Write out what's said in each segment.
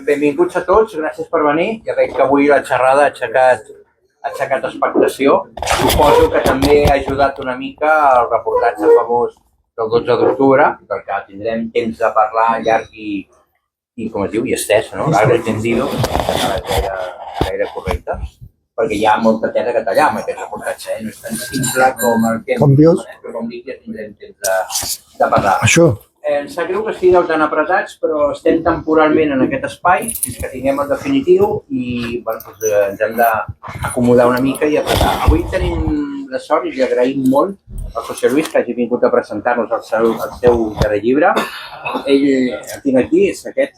Benvinguts a tots, gràcies per venir. Ja veig que avui la xerrada ha aixecat expectació. Suposo que també ha ajudat una mica el reportatge famós del 12 d'octubre, del que tindrem temps de parlar llarg i com es diu, i estès, no? Largo y tendido, gaire correcte, perquè hi ha molta tela que tallar amb aquest reportatge, no és tan simple com el que hem dit, però com dic, ja tindrem temps de parlar. Això. Em sap greu que estigueu tan apretats, però estem temporalment en aquest espai fins que tinguem el definitiu i bueno, doncs, ens hem d'acomodar una mica i apretar. Avui tenim la sort i li agraïm molt al José Luis que hagi vingut a presentar-nos el seu darrer llibre. Ell, el tinc aquí, és aquest,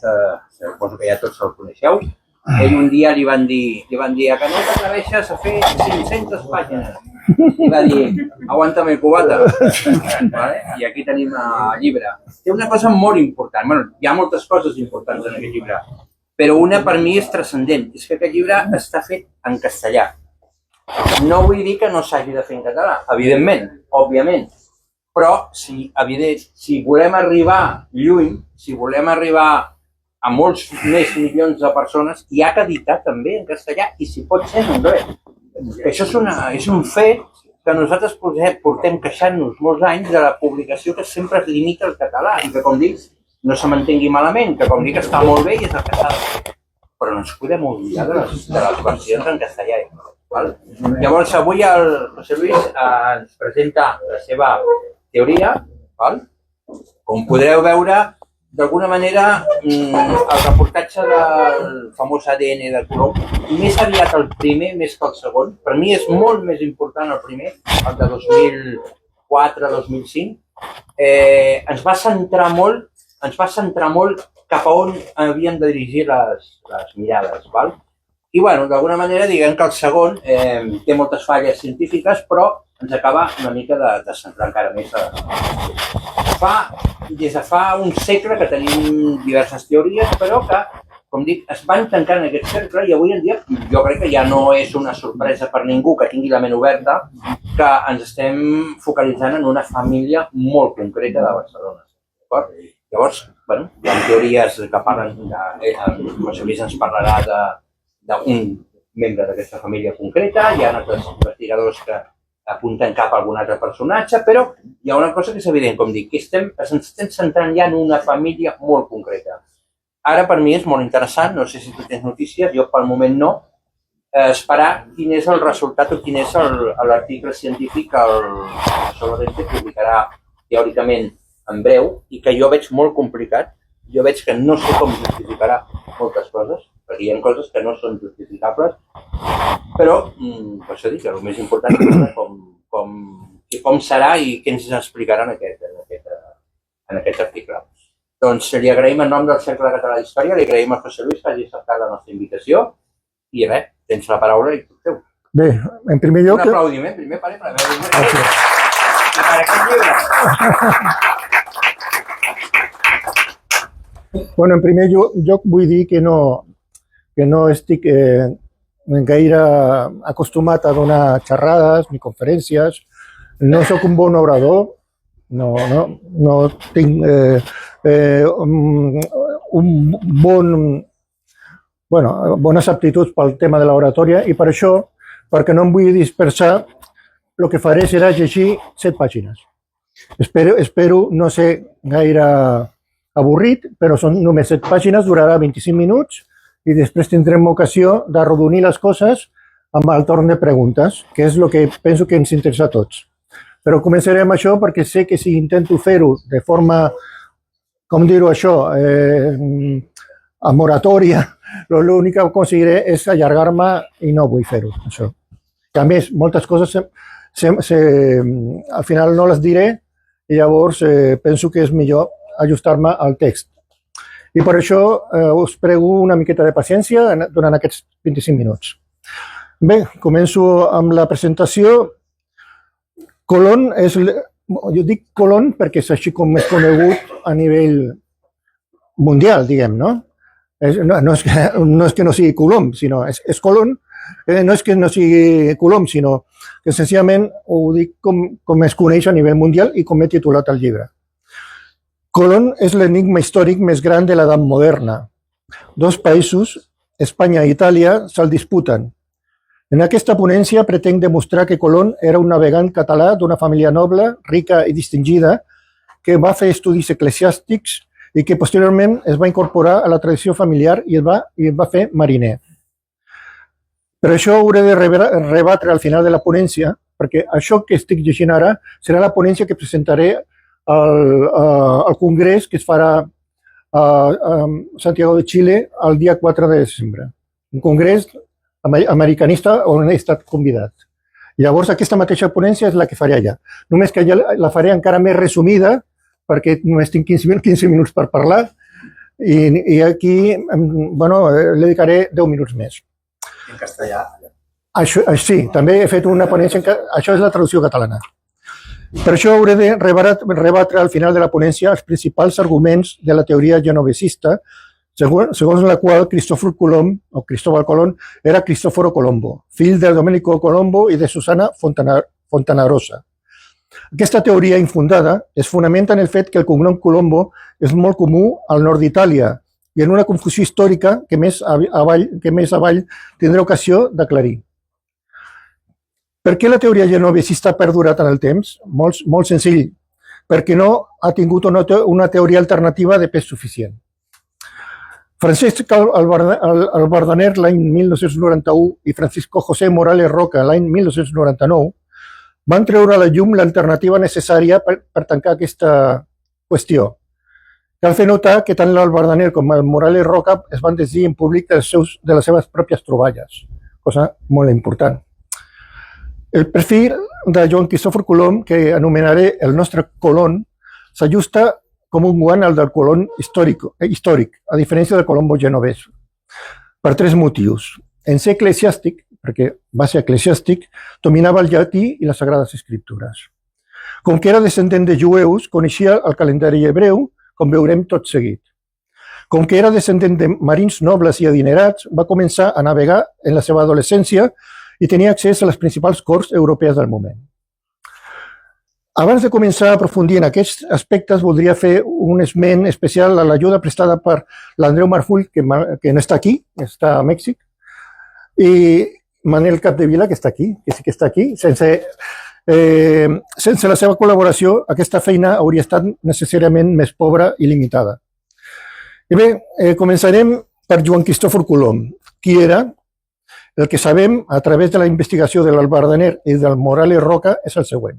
suposo que ja tots el coneixeu. Ell un dia li van dir que no t'atreveixes a fer 500 pàgines. I va dir, aguántame cubata. Vale? I aquí tenim el llibre. Té una cosa molt important. Bueno, hi ha moltes coses importants en aquest llibre, però una per mi és transcendent. És que aquest llibre està fet en castellà. No vull dir que no s'hagi de fer en català, evidentment, òbviament. Però si volem arribar lluny, si volem arribar a molts més milions de persones, hi ha que editar també en castellà i si pot ser en anglès. Això és un fet que nosaltres portem queixant-nos molts anys de la publicació que sempre es limita al català i que, com dic, no se m'entengui malament, que com dic està molt bé i és el que s'ha de fer. Però no ens podem oblidar de les versions en castellà. Val? Llavors, avui el José Luis ens presenta la seva teoria. Val? Com podreu veure, d'alguna manera, el reportatge del famós ADN de Colom, més aviat el primer, més que el segon, per mi és molt més important el primer, el de 2004-2005, ens va centrar molt cap a on havíem de dirigir les mirades. Val? I, bueno, d'alguna manera, diguem que el segon té moltes falles científiques, però ens acaba una mica de centrar encara més des de fa un segle que tenim diverses teories, però que, com dic, es van tancant en aquest cercle i avui en dia jo crec que ja no és una sorpresa per ningú que tingui la ment oberta que ens estem focalitzant en una família molt concreta de Barcelona. Llavors, bueno, hi ha teories que parlen, José Luis ens parlarà d'un membre d'aquesta família concreta, hi ha altres investigadors que apunten cap a algun altre personatge, però hi ha una cosa que és evident, com dic, que ens estem centrant ja en una família molt concreta. Ara per mi és molt interessant, no sé si tu tens notícies, jo pel moment no, esperar quin és el resultat o quin és l'article científic que el professor Lorente publicarà teòricament en breu i que jo veig molt complicat, jo veig que no sé com justificarà moltes coses, perquè hi ha coses que no són justificables, però, per això dic que el més important és com serà i què ens explicarà en aquest article. Doncs li agraïm en nom del Cercle Català d'Història, li agraïm a José Luis que hagi acceptat la nostra invitació i res, tens la paraula i tot. Bé, en primer lloc... Un aplaudiment, primer per la meva invitació. I per aquest llibre. Bueno, en primer lloc vull dir que no estic gaire acostumat a donar xerrades ni conferències, no sóc un bon orador, no tinc bones aptituds pel tema de l'oratòria i per això, perquè no em vull dispersar, el que faré serà llegir 7 pàgines. Espero no ser gaire avorrit, però són només 7 pàgines, durarà 25 minuts i després tindrem ocasió d'arrodonir les coses amb el torn de preguntes, que és el que penso que ens interessa a tots. Però començarem això perquè sé que si intento fer-ho de forma, com dir-ho això, amb oratòria, l'únic que aconseguiré és allargar-me i no vull fer-ho, això. Que a més, moltes coses al final no les diré i llavors penso que és millor ajustar-me al text. I per això us prego una miqueta de paciència durant aquests 25 minuts. Bé, començo amb la presentació. Colón és... Jo dic Colón perquè és així com és conegut a nivell mundial, diguem, no? No és que no sigui Colom, sinó és Colón. No és que no sigui Colom, sinó que senzillament ho dic com es coneix a nivell mundial i com he titulat el llibre. Colón és l'enigma històric més gran de l'edat moderna. Dos països, Espanya i Itàlia, se'l disputen. En aquesta ponència pretenc demostrar que Colón era un navegant català d'una família noble, rica i distingida, que va fer estudis eclesiàstics i que posteriorment es va incorporar a la tradició familiar i es va fer mariner. Per això hauré de rebatre al final de la ponència, perquè això que estic llegint ara serà la ponència que presentaré al Congrés que es farà a Santiago de Chile el dia 4 de desembre. Un congrés americanista on he estat convidat. Llavors, aquesta mateixa ponència és la que faré allà. Només que allà la faré encara més resumida, perquè només tinc 15 minuts per parlar, i aquí, bueno, li dedicaré 10 minuts més. En castellà? Això, sí, també he fet una ponència, això és la traducció catalana. Per això hauré de rebatre al final de la ponència els principals arguments de la teoria genovesista, segons la qual Cristóbal Colón era Cristoforo Colombo, fill de Domenico Colombo i de Susana Fontanarosa. Aquesta teoria infundada es fonamenta en el fet que el cognom Colombo és molt comú al nord d'Itàlia i en una confusió històrica que més avall tindrà ocasió d'aclarir. Per què la teoria genovesista ha perdurat en el temps? Molt senzill, perquè no ha tingut una teoria alternativa de pes suficient. Francesc Albardaner l'any 1991 i Francisco José Morales Roca l'any 1999 van treure a la llum l'alternativa necessària per tancar aquesta qüestió. Cal fer notar que tant l'Albardaner com el Morales Roca es van desdir en públic de les seves pròpies troballes, cosa molt important. El perfil de Joan Cristòfor Colom, que anomenaré el nostre Colón, s'ajusta com un guant al del Colón històric, a diferència del Colombo genovès, per tres motius. En ser eclesiàstic, perquè va ser eclesiàstic, dominava el llatí i les Sagrades Escriptures. Com que era descendent de jueus, coneixia el calendari hebreu, com veurem tot seguit. Com que era descendent de marins nobles i adinerats, va començar a navegar en la seva adolescència i tenia accés a les principals corts europees del moment. Abans de començar a aprofundir en aquests aspectes, voldria fer un esment especial a l'ajuda prestada per l'Andreu Marfull, que no està aquí, està a Mèxic, i Manel Capdevila, que està aquí, que sí que està aquí. Sense la seva col·laboració, aquesta feina hauria estat necessàriament més pobra i limitada. I bé, començarem per Joan Cristòfor Colom. Qui era? El que sabem a través de la investigació de l'Albardaner i del Morales Roca és el següent.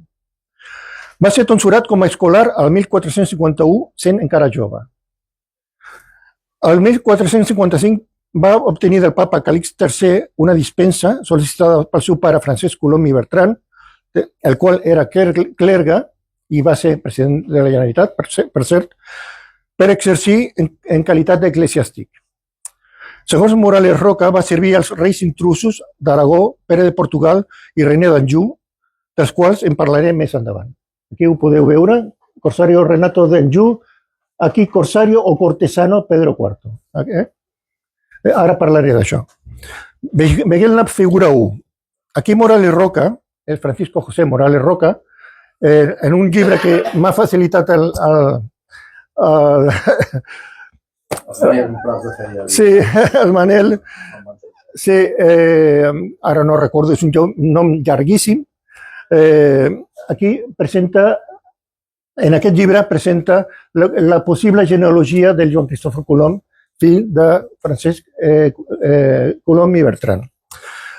Va ser tonsurat com a escolar al 1451, sent encara jove. Al 1455 va obtenir del papa Calixt III una dispensa sol·licitada pel seu pare Francesc Colom i Bertran, el qual era clergue i va ser president de la Generalitat, per cert, per exercir en qualitat d'eclesiàstic. Segons Morales Roca, va servir als reis intrusos d'Aragó, Pere de Portugal i René d'Anjou, dels quals en parlaré més endavant. Aquí ho podeu veure, Corsario Renato d'Anjou, aquí Corsario o Cortesano Pedro IV. Ara parlaré d'això. Veiem la figura 1. Aquí Morales Roca, el Francisco José Morales Roca, en un llibre que m'ha facilitat sí, el Manel, sí, ara no recordo, és un nom llarguíssim. Aquí presenta, en aquest llibre presenta la possible genealogia del Joan Cristòfor Colom, fill de Francesc Colom i Bertran.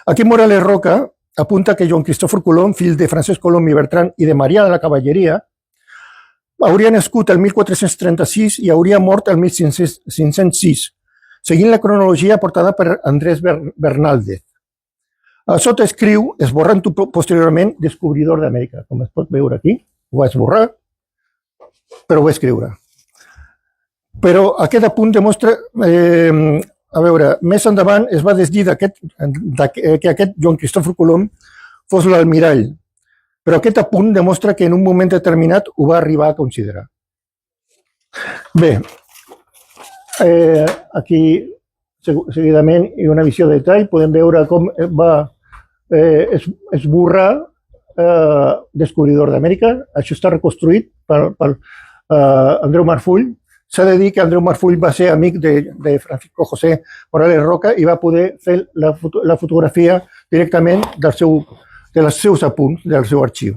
Aquí Morales Roca apunta que Joan Cristòfor Colom, fill de Francesc Colom i Bertran i de Maria de la Cavalleria, hauria nascut el 1436 i hauria mort el 1506, seguint la cronologia aportada per Andrés Bernaldez. A sota escriu, esborrant posteriorment, descobridor d'Amèrica. Com es pot veure aquí, ho va esborrar, però ho va escriure. Però aquest apunt demostra, a veure, més endavant es va desdir que aquest Joan Cristòfor Colom fos l'almirall, però aquest apunt demostra que en un moment determinat ho va arribar a considerar. Bé, aquí seguidament i una visió de detall podem veure com va esborrar Descobridor d'Amèrica. Això està reconstruït per Andreu Marfull s'ha de dir que Andreu Marfull va ser amic de Francisco José Morales Roca i va poder fer la fotografia directament dels seus apunts, del seu arxiu.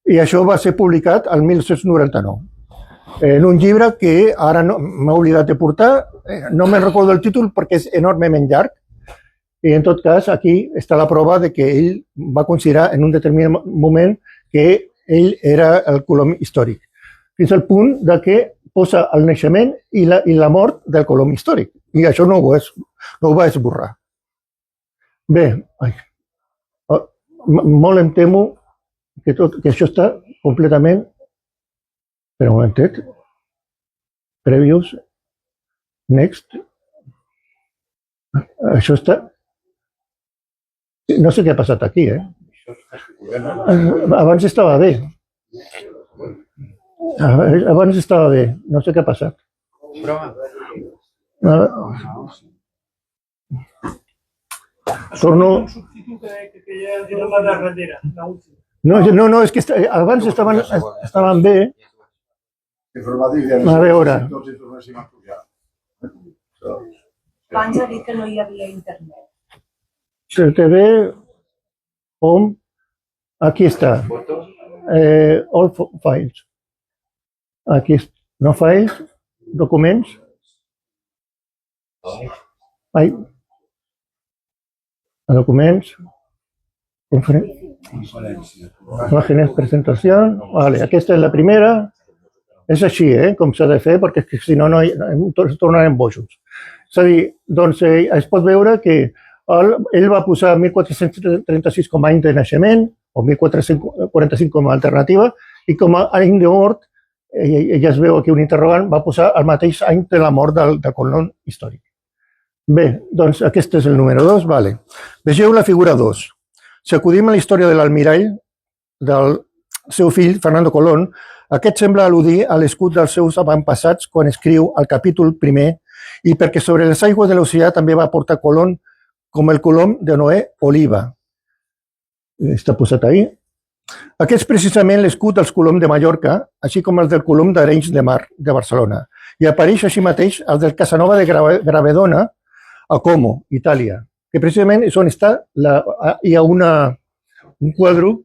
I això va ser publicat el 1999. En un llibre que ara m'he oblidat de portar, no me'n recordo el títol perquè és enormement llarg, i en tot cas aquí està la prova de que ell va considerar en un determinat moment que ell era el Colom històric, fins al punt de que posa el naixement i la mort del Colom històric, i això no ho va esborrar. Bé, molt em temo que això està completament... Espera un momentet. Previous. Next. Això està... No sé què ha passat aquí, Abans estava bé. Abans estava bé. No sé què ha passat. Torno... No, és que abans estaven bé. A veure. Abans ha dit que no hi havia internet. TV, home, aquí està. All files. Aquí, no files, documents. Documents. Imágenes, presentación. Vale, aquesta és la primera. És així, com s'ha de fer, perquè si no, tornarem bojos. És a dir, doncs es pot veure que ell va posar 1436 com a any de naixement, o 1445 com a alternativa, i com a any de mort, ja es veu aquí un interrogant, va posar el mateix any de la mort del Colom històric. Bé, doncs aquest és el número 2, vale. Vegeu la figura 2. Si acudim a la història de l'almirall, del seu fill, Fernando Colón, aquest sembla al·ludir a l'escut dels seus avantpassats quan escriu el capítol primer i perquè sobre les aigües de l'oceà també va portar Colón com el Colom de Noé Oliva. Està posat ahí. Aquest és precisament l'escut dels Colom de Mallorca, així com el del Colom d'Arenys de Mar de Barcelona. I apareix així mateix el del Casanova de Gravedona a Como, Itàlia, que precisament és on està, hi ha un quadre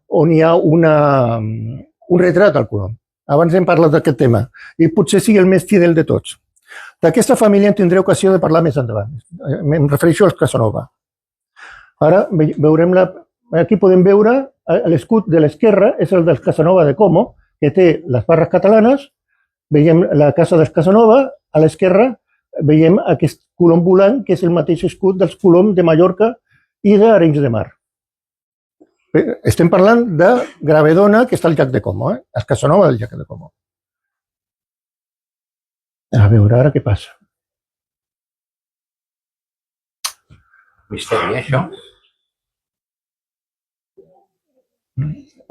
on hi ha un retrat al Colom. Abans hem parlat d'aquest tema i potser sigui el més fidel de tots. D'aquesta família en tindré ocasió de parlar més endavant. Em refereixo als Casanova. Ara veurem aquí podem veure l'escut de l'esquerra, és el dels Casanova de Como, que té les barres catalanes. Veiem la casa dels Casanova, a l'esquerra veiem aquest Colom volant, que és el mateix escut dels Colom de Mallorca i d'Arenys de Mar. Estem parlant de Gravedona, que està al llac de Como, el Casanova del llac de Como. A veure, ara què passa? Misteri, això?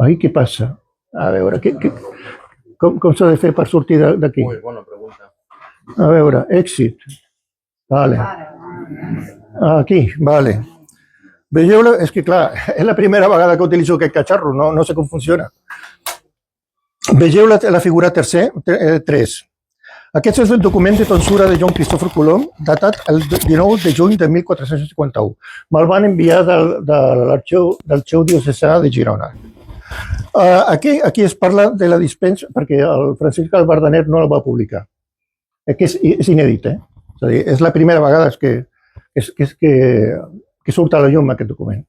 Ai, què passa? A veure, com s'ha de fer per sortir d'aquí? Molt bona pregunta. A veure, èxit. Vale. Aquí, vale. Veieu, és que clar, és la primera vegada que utilitzo aquest catxarro, no sé com funciona. Vegeu la figura 3. Aquest és el document de tonsura de Joan Cristòfor Colom, datat el 19 de juny de 1451. Me'l van enviar del l'arxiu diocesà de Girona. Aquí es parla de la dispensa, perquè el Francisc Albardaner no el va publicar. És inèdit, És a dir, és la primera vegada que surt a la llum aquest document.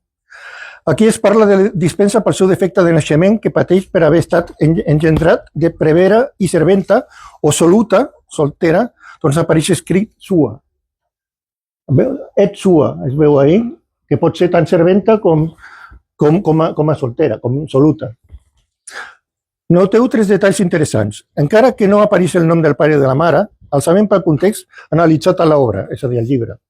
Aquí es parla de dispensa pel seu defecte de naixement que pateix per haver estat engendrat de prevera i serventa o soluta, soltera, doncs apareix escrit sua. Et sua, es veu ahí, que pot ser tant serventa com a soltera, com soluta. Noteu 3 detalls interessants. Encara que no apareix el nom del pare de la mare, el sabem pel context analitzat a l'obra, és a dir, al llibre.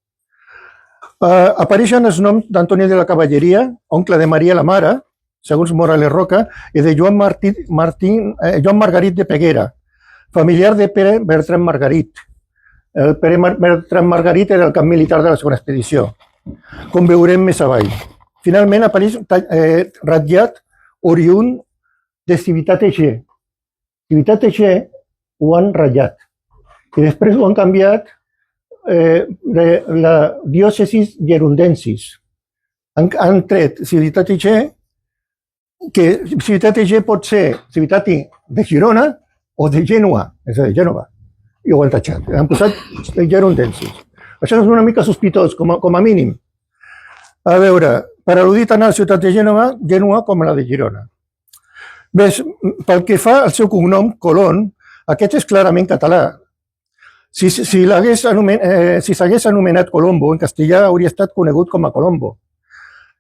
Apareixen els noms d'Antoni de la Cavalleria, oncle de Maria la Mare, segons Morales Roca, i de Joan Margarit de Peguera, familiar de Pere Bertran Margarit. El Pere Bertran Margarit era el cap militar de la segona expedició, com veurem més avall. Finalment apareix ratllat oriünd de Civitat Eger. Civitat Eger ho han ratllat, I després ho han canviat de la diòcesis gerundensis. Han tret Civitate G, que Civitate G pot ser Civitate de Girona o de Gènova, és a dir, Gènova. I ho han tatxat. Han posat gerundensis. Això és una mica sospitós, com a mínim. A veure, per al·ludir tant a la ciutat de Gènova com a la de Girona. Bé, pel que fa al seu cognom, Colón, aquest és clarament català. Si s'hagués anomenat Colombo, en castellà hauria estat conegut com a Colombo.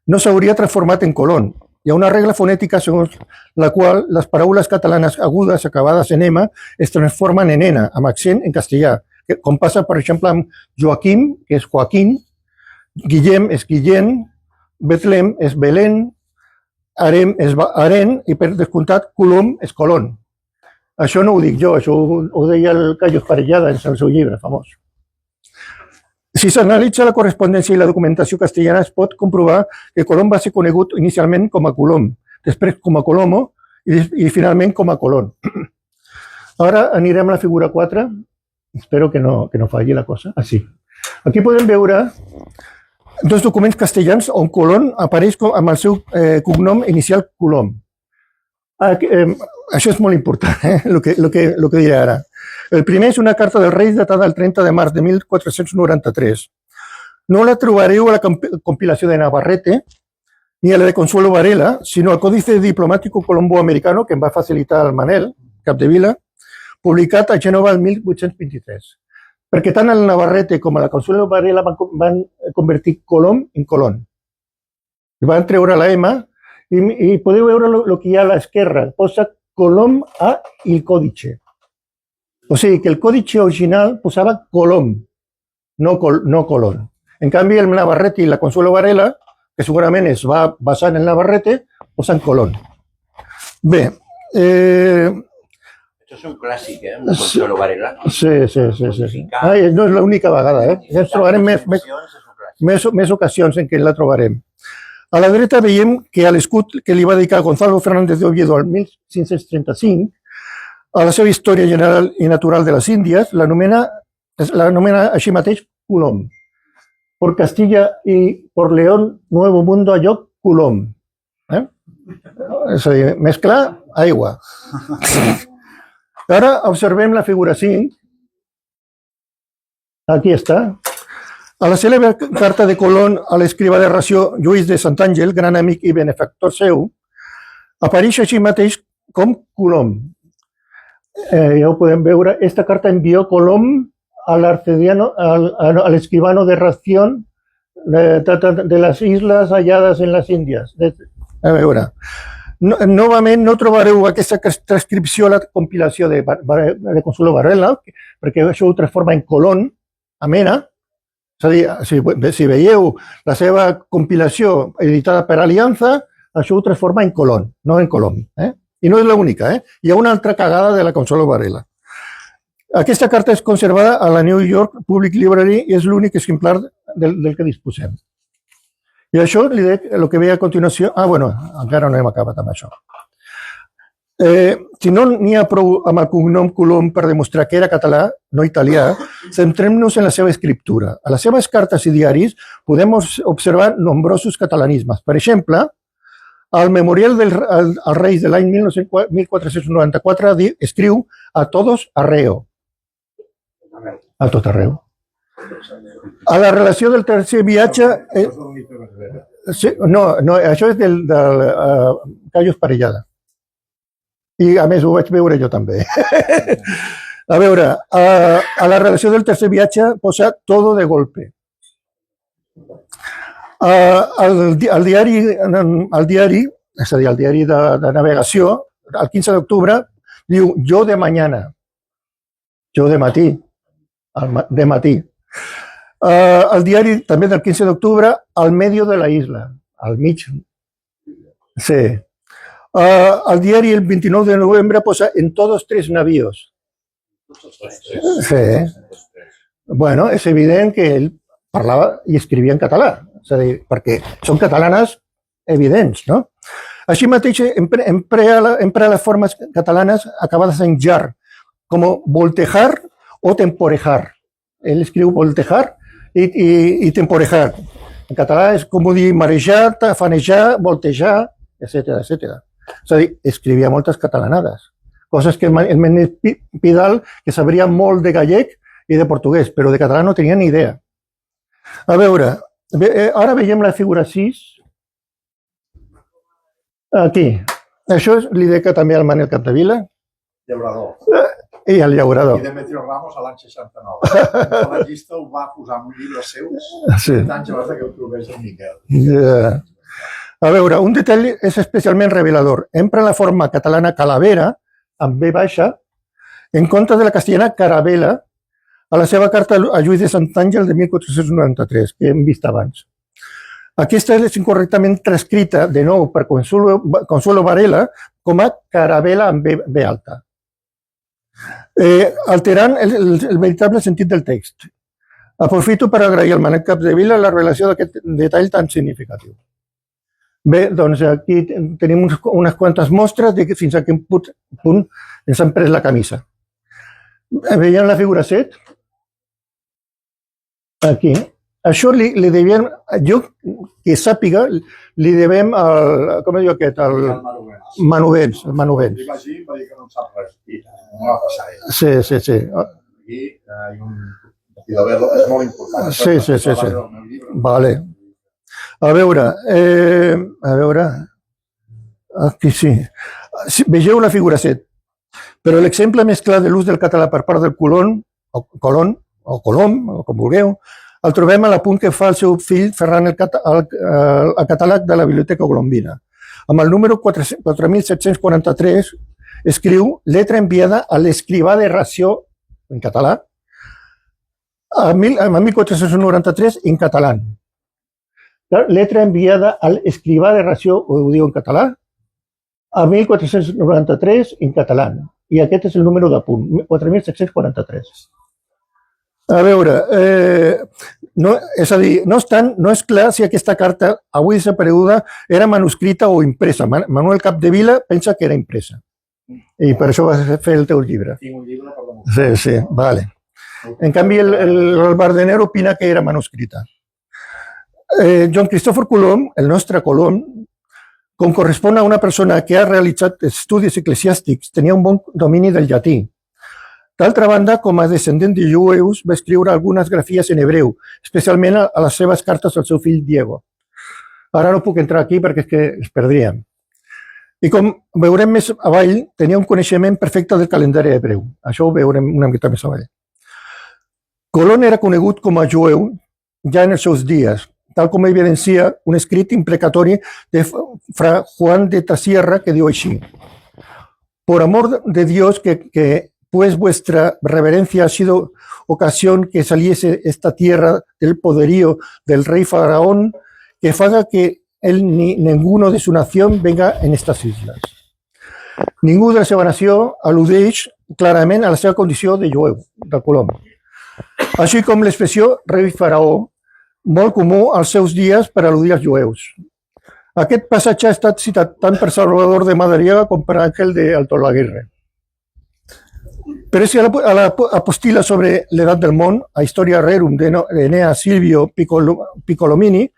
No s'hauria transformat en Colón. Hi ha una regla fonètica segons la qual les paraules catalanes agudes acabades en M es transformen en N, amb accent en castellà, com passa, per exemple, amb Joaquim, que és Joaquín, Guillem és Guillén, Betlem és Belén, Arem és Aren i, per descomptat, Colom és Colón. Això no ho dic jo, això ho deia el Cayo Esparellada en el seu llibre famós. Si s'analitza la correspondència i la documentació castellana, es pot comprovar que Colom va ser conegut inicialment com a Colom, després com a Colomo i finalment com a Colón. Ara anirem a la figura 4. Espero que no falli la cosa. Sí. Aquí podem veure dos documents castellans on Colón apareix amb el seu cognom inicial Colom. Això és molt important, el que diré ara. El primer és una carta dels Reis datada el 30 de març de 1493. No la trobareu a la compilació de Navarrete ni a la de Consuelo Varela, sinó al Códice Diplomático Colombo-Americano que em va facilitar el Manel Capdevila, publicat a Gènova el 1823. Perquè tant el Navarrete com a la Consuelo Varela van convertir Colom en Colón. Van treure la M i podeu veure el que hi ha a l'esquerra. Posa Colom a il còdice. O sigui que el còdice original posava Colom, no Colón. En canvi, el Navarrete i la Consuelo Varela, que segurament es va basar en el Navarrete, posen Colón. Bé. Això és un clàssic, amb la Consuelo Varela. Sí. No és l'única vegada, Ja ens trobarem més ocasions en què la trobarem. A la dreta veiem que a l'escut que li va dedicar Gonzalo Fernández de Oviedo el 1535, a la seva història general i natural de les Índies, l'anomena així mateix Colom. Por Castilla y por León, Nuevo Mundo a lloc Colom. És a dir, més clar, aigua. Ara observem la figura 5. Aquí està. A la cèlebre carta de Colón a l'escrivà de Ració, Lluís de Santàngel, gran amic i benefactor seu, apareix així mateix com Colom. Ja ho podem veure. Esta carta envió Colom al escribano de Ración de las islas halladas en las Índies. A veure, novament no trobareu aquesta transcripció a la compilació de Consuelo Varela, perquè això ho transforma en Colón, amena. És a dir, si veieu la seva compilació editada per Aliança, això ho transforma en Colón, no en Colom. I no és l'única, hi ha una altra cagada de la Consuelo Varela. Aquesta carta és conservada a la New York Public Library i és l'únic exemplar del que disposem. I això li dic el que ve a continuació. Encara no hem acabat amb això. Si no n'hi ha prou amb el cognom Colom per demostrar que era català, no italià, centrem-nos en la seva escriptura. A les seves cartes i diaris podem observar nombrosos catalanismes. Per exemple, al memorial als Reis de l'any 1494 escriu a todos arreo. A tot arreu. A la relació del tercer viatge... No, això és del Cayo Esparellada. I a més ho vaig veure jo també. A veure, a la relació del tercer viatge posa todo de golpe. Al diari, és a dir, al diari de navegació, el 15 d'octubre, diu yo de mañana. Jo de matí. De matí. El diari també del 15 d'octubre, al medio de la isla, al mig. Sí. El diari el 29 de novembre posa en todos tres navíos. Sí. Bueno, és evident que ell parlava i escrivia en català, és a dir, perquè són catalanes evidents, no? Així mateix emprea les formes catalanes acabades en jar, com voltejar o temporejar. Ell escriu voltejar i temporejar. En català és com dir marejar, tafanejar, voltejar, etc. És a dir, escrivia moltes catalanades, coses que el Menéndez Pidal, que sabria molt de gallec i de portuguès, però de català no tenia ni idea. A veure, ara veiem la figura 6. Aquí. Això li dedica també al Manel Capdevila. Llaurador. I al llaurador. I Demetrio Ramos a l'any 69. La llista ho va posar en un llibre seu, Sí. anys abans que ho trobés el Miquel. A veure, un detall és especialment revelador. Empra la forma catalana calavera, amb B baixa, en compte de la castellana caravela, a la seva carta a Lluís de Santàngel de 1493, que hem vist abans. Aquesta és incorrectament transcrita, de nou, per Consuelo Varela, com a caravela amb B alta, alterant el veritable sentit del text. Aprofito per agrair al Manel Capdevila la revelació d'aquest detall tan significatiu. Bé, doncs aquí tenim unes quantes mostres de fins a quin punt ens han pres la camisa. Veiem la figura 7? Aquí. Això li devem, jo que sàpiga, li devem al, com diu aquest, al Manovens. Li vaig dir, va dir que no en sap res. I no va passar ell. Sí. Aquí hi ha un... És molt important. Sí. Vale. A veure, aquí sí. Vegeu la figura 7. Però l'exemple més clar de l'ús del català per part del Colom, o com vulgueu, el trobem a l'apunt que fa el seu fill Ferran al catàleg de la Biblioteca Colombina. Amb el número 4743 escriu letra enviada a l'escrivà de Ració, en català, a 1493 en català. Letra enviada al escrivà de Ració, ho diu en català, a 1493 en català. I aquest és el número d'apunt, 4743. A veure, és a dir, no obstant, no és clar si aquesta carta, avui desapareguda, era manuscrita o impresa. Manuel Capdevila pensa que era impresa. I per això vas fer el teu llibre. Tinc un llibre per demostrar. Sí, vale. En canvi, el Bardener opina que era manuscrita. Joan Cristòfor Colom, el nostre Colom, com correspon a una persona que ha realitzat estudis eclesiàstics, tenia un bon domini del llatí. D'altra banda, com a descendent de jueus, va escriure algunes grafies en hebreu, especialment a les seves cartes al seu fill Diego. Ara no puc entrar aquí perquè és que es perdríem. I com veurem més avall, tenia un coneixement perfecte del calendari hebreu. Això ho veurem una miqueta més avall. Colom era conegut com a jueu ja en els seus dies, tal com evidencia un escrit imprecatori de Fra Juan de Tasierra que diu així: por amor de Dios que pues vuestra reverencia ha sido ocasión que saliese esta tierra del poderío del rey Faraón, que haga que él ni ninguno de su nación venga en estas islas. Ningú de la seva nació al·ludeix clarament a la seva condició de jueu, de Colom. Així com l'expressió rei Faraó, molt comú als seus dies per al·ludir als jueus. Aquest passatge ha estat citat tant per Salvador de Madariaga com per Ángel de Altolaguirre. Però si a la apostila sobre l'edat del món, a Historia Rerum de Enea Silvio Piccolomini,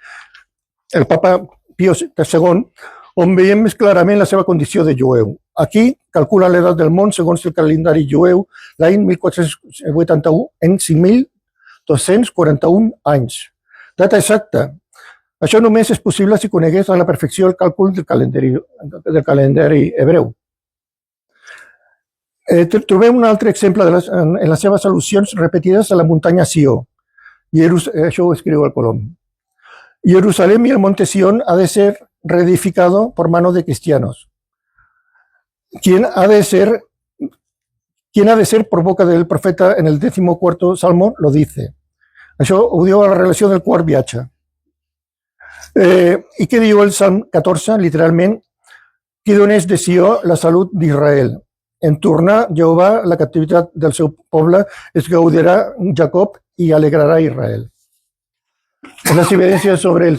el papa Pío II, on veiem més clarament la seva condició de jueu. Aquí calcula l'edat del món segons el calendari jueu l'any 1481 en 5.241 anys. Data exacta. Això només és possible si conegués a la perfecció el càlcul del calendari hebreu. Trobem un altre exemple en les seves al·lusions repetides a la muntanya Sió. Això ho escriu el Colom. Jerusalén y el monte Sion ha de ser reedificado por mano de cristianos. ¿Quién ha de ser por boca del profeta en el 14º Salmo? Lo dice. Això ho diu a la relació del quart viatge. I què diu el Salm 14? Literalment, qui donés de Sió la salut d'Israel. En tornar Jehovà la captivitat del seu poble, es gaudirà Jacob i alegrarà Israel. Les evidències sobre el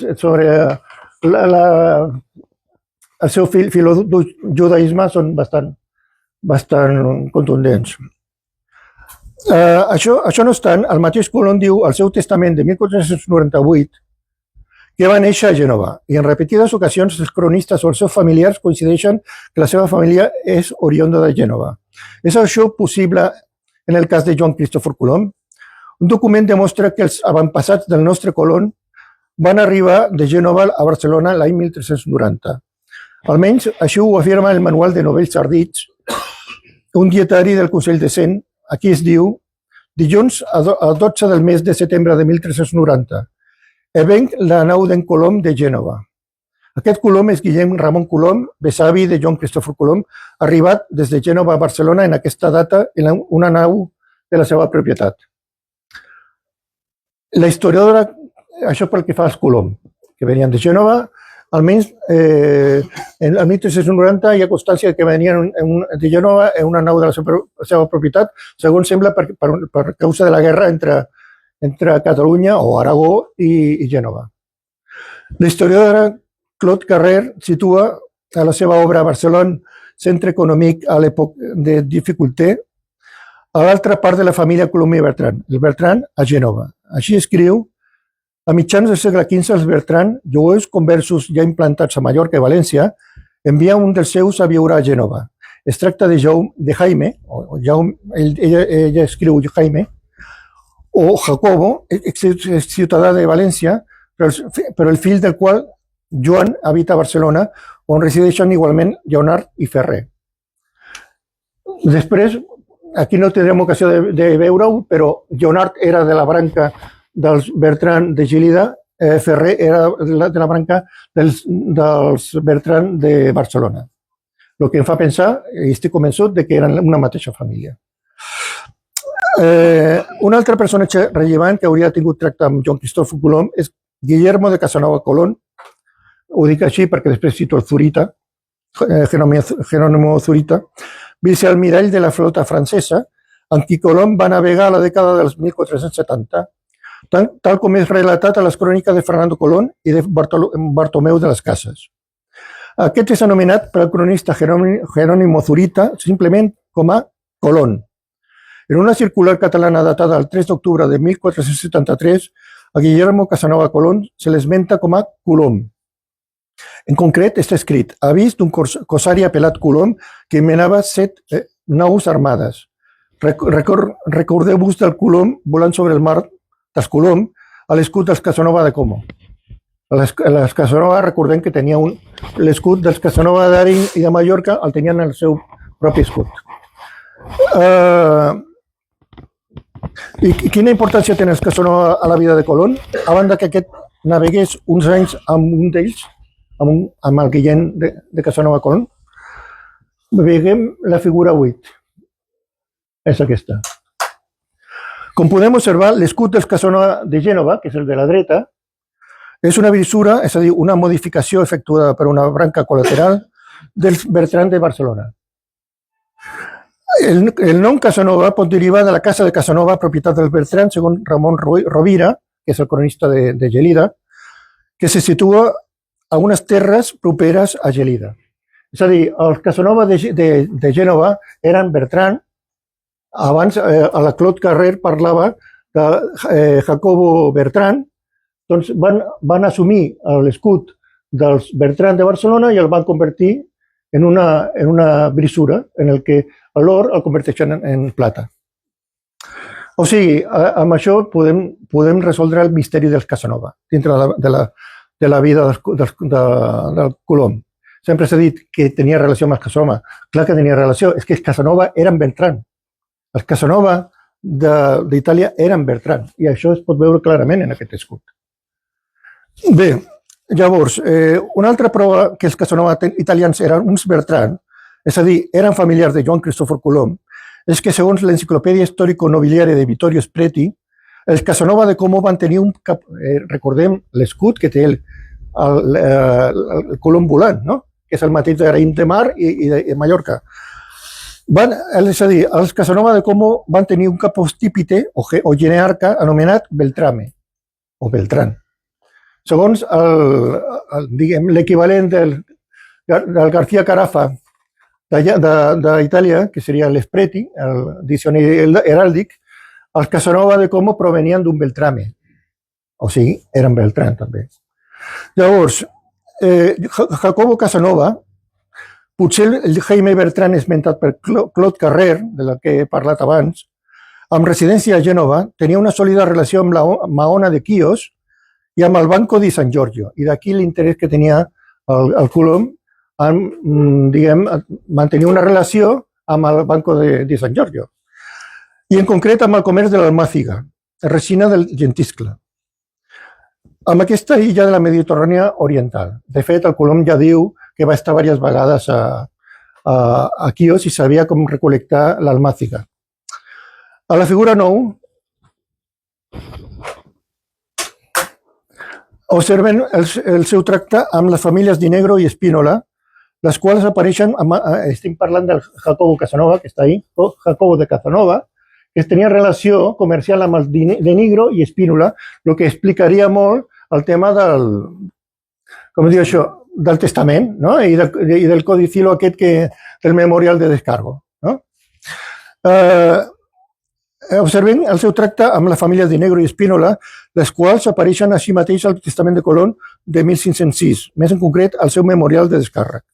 seu filojudaïsme són bastant contundents. Això no obstant, el mateix Colom diu al seu testament de 1498 que va néixer a Gènova i en repetides ocasions els cronistes o els seus familiars coincideixen que la seva família és oriunda de Gènova. És això possible en el cas de Joan Cristòfor Colom? Un document demostra que els avantpassats del nostre Colom van arribar de Gènova a Barcelona l'any 1390. Almenys així ho afirma el manual de novells ardits, un dietari del Consell de Cent. Aquí es diu, dilluns a 12 del mes de setembre de 1390, venc la nau d'en Colom de Gènova. Aquest Colom és Guillem Ramon Colom, besavi de Joan Cristòfor Colom, arribat des de Gènova a Barcelona en aquesta data en una nau de la seva propietat. La historiadora, això pel que fa als Colom, que venien de Gènova, almenys en el 1390 hi ha constància que venien de Gènova en una nau de la seva propietat, segons sembla per causa de la guerra entre Catalunya o Aragó i Gènova. La historiadora Claude Carrer situa a la seva obra Barcelona, centre econòmic a l'època de dificulté, a l'altra part de la família Colom i Bertran, el Bertran a Gènova. Així escriu: a mitjans del segle XV, els Bertran, jueus conversos ja implantats a Mallorca i València, envia un dels seus a viure a Gènova. Es tracta de Jaime, ella escriu Jaime, o Jacobo, ciutadà de València, però el fill del qual Joan habita a Barcelona, on resideixen igualment Lleonard i Ferrer. Després, aquí no tindrem ocasió de veure-ho, però Lleonard era de la branca dels Bertran de Gelida, Ferrer era de la branca dels Bertran de Barcelona. El que em fa pensar, i estic convençut, que eren una mateixa família. Un altre personatge rellevant que hauria tingut tracte amb Joan Cristòfor Colom és Guillermo de Casanova Colón. Ho dic així perquè després cito el Zurita, Jerónimo Zurita, vicealmirall de la flota francesa, amb qui Colom va navegar a la dècada dels 1470, tal com és relatat a les cròniques de Fernando Colón i de Bartomeu de les Cases. Aquest és anomenat per el cronista Jerónimo Zurita simplement com a Colón. En una circular catalana datada el 3 d'octubre de 1473, a Guillermo Casanova Colón se l'esmenta com a Colom. En concret, està escrit: avís d'un corsari apelat Colom que menava 7 naus armades. Recordeu-vos del Colom volant sobre el mar dels Colom a l'escut dels Casanova de Como. Les Casanova, recordem que tenia l'escut dels Casanova d'Arin i de Mallorca, el tenien en el seu propi escut. I quina importància tenen els Casanova a la vida de Colom? A banda que aquest navegués uns anys amb un d'ells, amb el Guillem de Casanova Colom, veiem la figura 8. És aquesta. Com podem observar, l'escut dels Casanova de Gènova, que és el de la dreta, és una brisura, és a dir, una modificació efectuada per una branca col·lateral dels Bertran de Barcelona. El nom Casanova pot derivar de la casa de Casanova, propietat del Bertran, segons Ramon Rovira, que és el cronista de Gelida, que se situa a unes terres properes a Gelida. És a dir, els Casanova de Gènova eren Bertran. Abans, a la Claude Carrer parlava de Jacobo Bertran, doncs van assumir l'escut dels Bertran de Barcelona i el van convertir en una brisura en el que l'or el converteixen en plata. O sigui, amb això podem resoldre el misteri dels Casanova dintre de la vida del Colom. Sempre s'ha dit que tenia relació amb els Casanova. Clar que tenia relació, és que els Casanova eren Bertran. Els Casanova d'Itàlia eren Bertran i això es pot veure clarament en aquest escut. Bé, llavors, una altra prova que els Casanova italians eren uns Bertran, és a dir, eren familiars de Joan Cristòfor Colom, és que segons l'enciclopèdia històrico-nobiliària de Vittorio Spreti, els Casanova de Como van tenir recordem l'escut que té el Colom volant, no? Que és el mateix d'Arenys de Mar i de Mallorca. És a dir, els Casanova de Como van tenir un capostípite o genearca anomenat Beltrame o Beltran. Segons l'equivalent del García Carafa d'Itàlia, que seria l'Espreti, el diccionari heràldic, els Casanova de Como provenien d'un Beltrame. O sigui, eren Beltrán també. Llavors, Jacobo Casanova, potser el Jaime Bertran esmentat per Claude Carrer, de la que he parlat abans, amb residència a Gènova, tenia una sòlida relació amb la Mahona de Quios i amb el Banco di San Giorgio. I d'aquí l'interès que tenia el Colom en, diguem, mantenir una relació amb el Banco de San Giorgio. I en concret amb el comerç de l'Almàciga, resina del Gentiscle, amb aquesta illa de la Mediterrània oriental. De fet, el Colom ja diu que va estar diverses vegades a Quios i sabia com recol·lectar l'Almàciga. A la figura 9 observen el seu tracte amb les famílies Dinegro i Espínola, les quals apareixen, estem parlant del Jacobo Casanova, que està ahí, o Jacobo de Casanova, que tenia relació comercial amb el Dinegro i Espínola, el que explicaria molt el tema del, com diu això, del testament, no? I del codicilo aquest del memorial de descargo. No? Observem el seu tracte amb la família Dinegro i Espínola, les quals apareixen així mateix al testament de Colón de 1506, més en concret al seu memorial de descàrrec.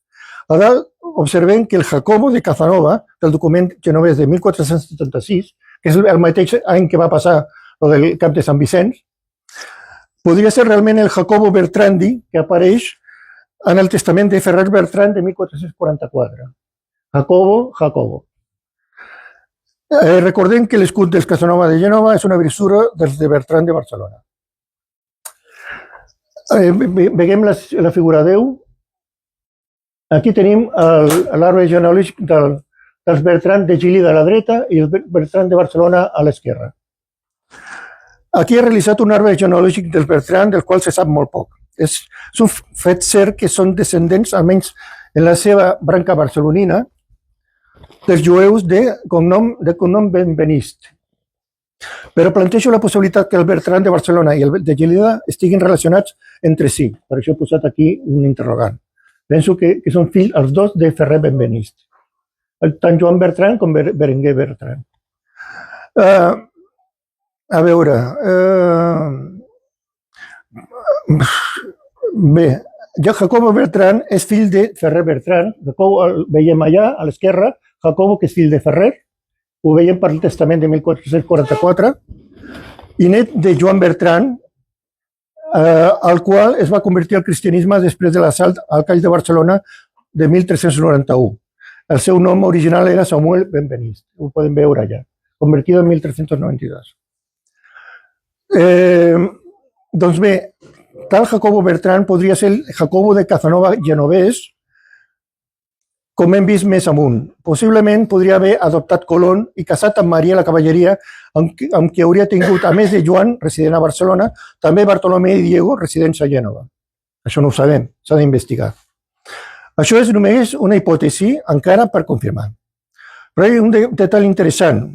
A dalt observem que el Jacobo de Casanova, del document genovès de 1476, que és el mateix any que va passar el del Cap de Sant Vicenç, podria ser realment el Jacobo Bertrandi que apareix en el testament de Ferrer Bertran de 1444. Jacobo. Recordem que l'escut dels Casanova de Gènova és una brissura dels de Bertran de Barcelona. Veiem la figura 10. Aquí tenim l'arbre genealògic dels Bertran de Gili a la dreta i el Bertran de Barcelona a l'esquerra. Aquí he realitzat un arbre genealògic dels Bertran, del qual se sap molt poc. És un fet cert que són descendents, almenys en la seva branca barcelonina, dels jueus de cognom Benvenist. Però plantejo la possibilitat que el Bertran de Barcelona i el de Gelida estiguin relacionats entre si. Per això he posat aquí un interrogant. Penso que són fills els dos de Ferrer Benvenist. Tant Joan Bertran com Berenguer Bertran. A veure... Bé, Jacobo Bertran és fill de Ferrer Bertran. El veiem allà, a l'esquerra, Jacobo, que és fill de Ferrer. Ho veiem per el testament de 1444. I net de Joan Bertran, al qual es va convertir al cristianisme després de l'assalt al Call de Barcelona de 1391. El seu nom original era Samuel Benvenist. Ho podem veure allà, convertit en 1392. Doncs bé, tal Jacobo Bertran podria ser el Jacobo de Casanova genovès, com hem vist més amunt. Possiblement podria haver adoptat Colón i casat amb Maria la Cavalleria, amb qui hauria tingut, a més de Joan, resident a Barcelona, també Bartolomé i Diego, residents a Gènova. Això no ho sabem, s'ha d'investigar. Això és només una hipòtesi, encara per confirmar. Però hi ha un detall interessant.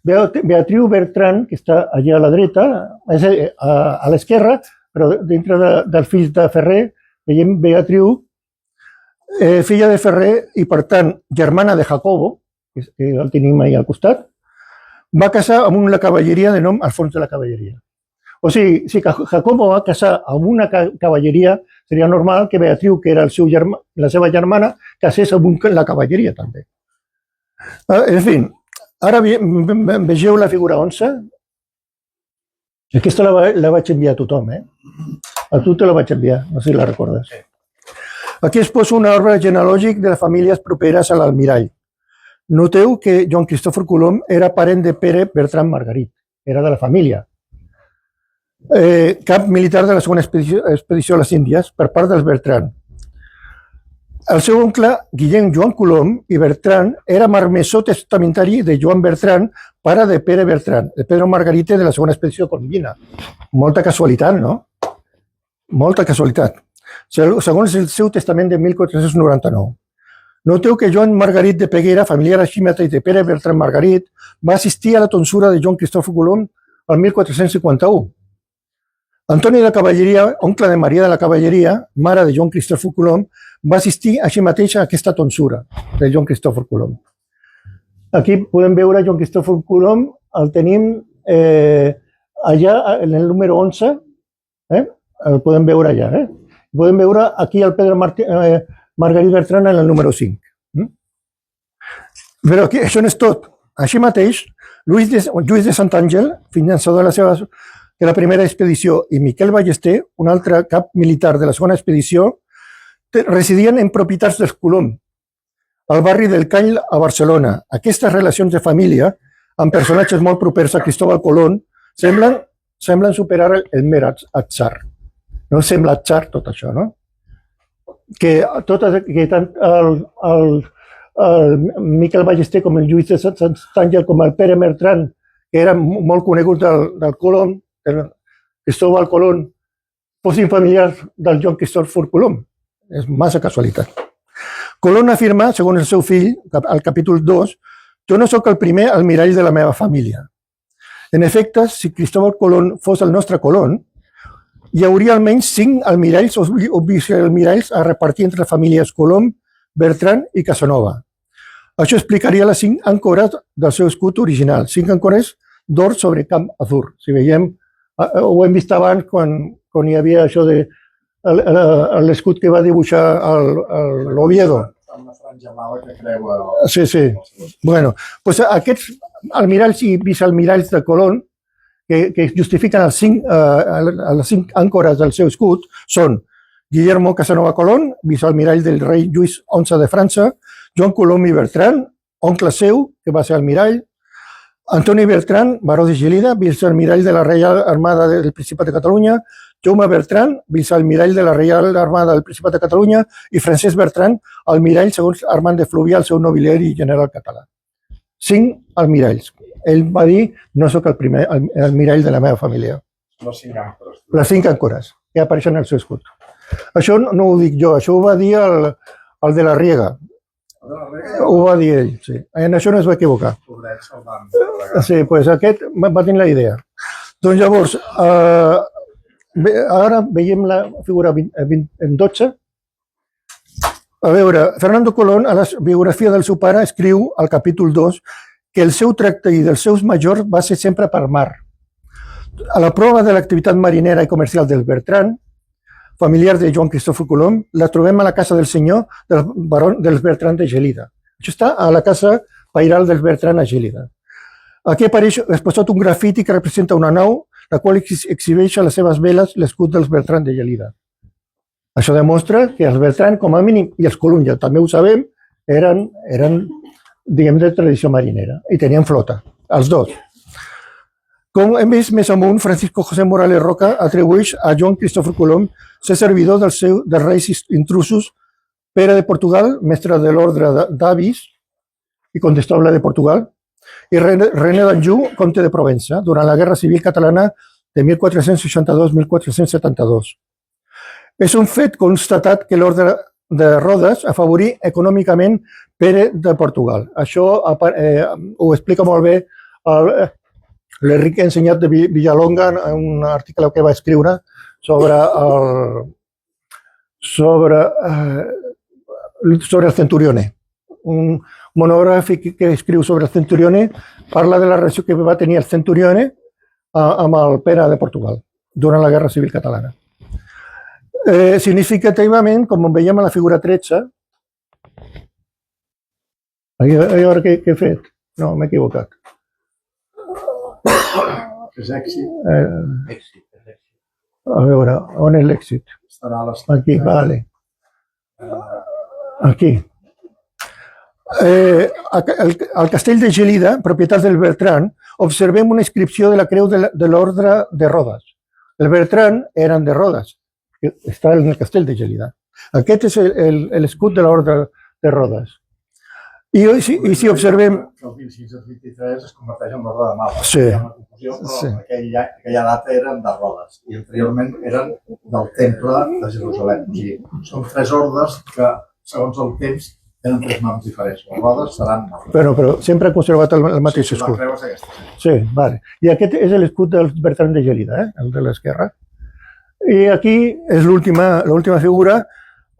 Beatriu Bertran, que està allà a la dreta, és a l'esquerra, però dintre dels fills de Ferrer, veiem Beatriu, filla de Ferrer i, per tant, germana de Jacobo, que el tenim allà al costat, va casar amb una cavalleria de nom Alfons de la Cavalleria. O sigui, si Jacobo va casar amb una cavalleria, seria normal que Beatriu, que era la seva germana, casés amb la cavalleria també. En fi, ara vegeu la figura 11. Aquesta la vaig enviar a tothom, A tu te la vaig enviar, no sé si la recordes. Aquí es posa un arbre genealògic de les famílies properes a l'Almirall. Noteu que Joan Cristòfor Colom era parent de Pere Bertran Margarit, era de la família. Cap militar de la segona expedició a les Índies per part dels Bertran. El seu oncle, Guillem Joan Colom i Bertran, era marmessor testamentari de Joan Bertran, pare de Pere Bertran, de Pedro Margarite de la segona expedició colombina. Molta casualitat, no? Molta casualitat. Segons el seu testament de 1499. Noteu que Joan Margarit de Peguera, familiar així mateix de Pere Bertran Margarit, va assistir a la tonsura de Joan Cristòfor Colom el 1451. Antoni de la Cavalleria, oncle de Maria de la Cavalleria, mare de Joan Cristòfor Colom, va assistir així mateix a aquesta tonsura de Joan Cristòfor Colom. Aquí podem veure Joan Cristòfor Colom el tenim allà en el número 11, el podem veure allà. Podem veure aquí el Pedro Margarit Bertran en el número 5. Però aquí, això no és tot. Així mateix, Lluís de Santàngel, finançador de la primera expedició, i Miquel Ballester, un altre cap militar de la segona expedició, residien en propietats dels Colom, al barri del Call a Barcelona. Aquestes relacions de família, amb personatges molt propers a Cristóbal Colón, semblen superar el mer atzar. No sembla atzar tot això, no? Que tant el Miquel Ballester com el Lluís de Santàngel com el Pere Bertran, que eren molt coneguts del Colom, Cristóbal Colón, fossin familiars del Joan Cristòfor Colom. És massa casualitat. Colón afirma, segons el seu fill, al capítol 2, jo no sóc el primer almirall de la meva família. En efecte, si Cristóbal Colón fos el nostre Colón, hi hauria almenys 5 almiralls o vicealmiralls a repartir entre les famílies Colom, Bertran i Casanova. Això explicaria les 5 àncores del seu escut original, 5 àncores d'or sobre camp azur. Si veiem, ho hem vist abans quan hi havia això de l'escut que va dibuixar l'Oviedo. Una franja blava que creua... Sí. Bueno, doncs aquests almiralls i vicealmiralls de Colón que justifiquen les 5 àncores del seu escut són Guillermo Casanova Colón, vicealmirall del rei Lluís XI de França, Joan Colom i Bertran, oncle seu, que va ser almirall, Antoni Bertran, baró de Gelida, vicealmirall de la Reial Armada del Principat de Catalunya, Jaume Bertran, vicealmirall de la Reial Armada del Principat de Catalunya, i Francesc Bertran, almirall segons Armand de Fluvià, el seu nobiliari general català. 5 almiralls. Ell va dir, no sóc el primer almirall de la meva família. Les 5 àncores. Les 5 àncores que apareixen al seu escut. Això no ho dic jo, això ho va dir el de la Riega. Ho va dir ell, sí. En això no es va equivocar. Pobrets, el van... Sí, doncs aquest va tenir la idea. Doncs llavors, ara veiem la figura en 12. A veure, Fernando Colón, a la biografia del seu pare, escriu al capítol 2 que el seu tracte i dels seus majors va ser sempre per mar. A la prova de l'activitat marinera i comercial del Bertran, familiar de Joan Cristòfor Colom, la trobem a la casa del senyor del baró dels Bertran de Gelida. Això està a la casa pairal dels Bertran a Gelida. Aquí apareix exposat un grafiti que representa una nau, la qual exhibeix a les seves veles l'escut dels Bertran de Gelida. Això demostra que els Bertran, com a mínim, i els Colom, ja també ho sabem, eren diguem, de tradició marinera i tenien flota, els dos. Com hem vist més amunt, Francisco José Morales Roca atribueix a Joan Cristòfor Colom ser servidor dels reis intrusos Pere de Portugal, mestre de l'ordre d'Avis i condestable de Portugal, i René d'Anjou, comte de Provença, durant la Guerra Civil Catalana de 1462-1472. És un fet constatat que l'ordre de Rodes afavorí econòmicament Pere de Portugal. Això ho explica molt bé l'Enric Ensenyat de Villalonga en un article que va escriure sobre el Centurione. Un monogràfic que escriu sobre el Centurione parla de la relació que va tenir el Centurione amb el Pere de Portugal durant la Guerra Civil Catalana. Significativament, com veiem a la figura 13, a veure què he fet. No, m'he equivocat. És èxit. Èxit. A veure, on és l'èxit? Estarà a les... Aquí, vale. Aquí. Al castell de Gelida, propietat del Bertran, observem una inscripció de la creu de l'ordre de Rodes. El Bertran eren de Rodes, que està en el castell de Gelida. Aquest és l'escut de l'ordre de Rodes. I si observem... El 1523 es converteix en l'ordre de Malta. Sí. Hi ha una confusió, però aquella data eren de Rodes i anteriorment eren del Temple de Jerusalem. O sigui, són 3 ordes que, segons el temps, tenen 3 noms diferents. Les rodes seran... Però sempre ha conservat el mateix escut. La creu és aquesta. Sí, vale. I aquest és l'escut del Bertran de Gelida, el de l'esquerra. I aquí és l'última figura.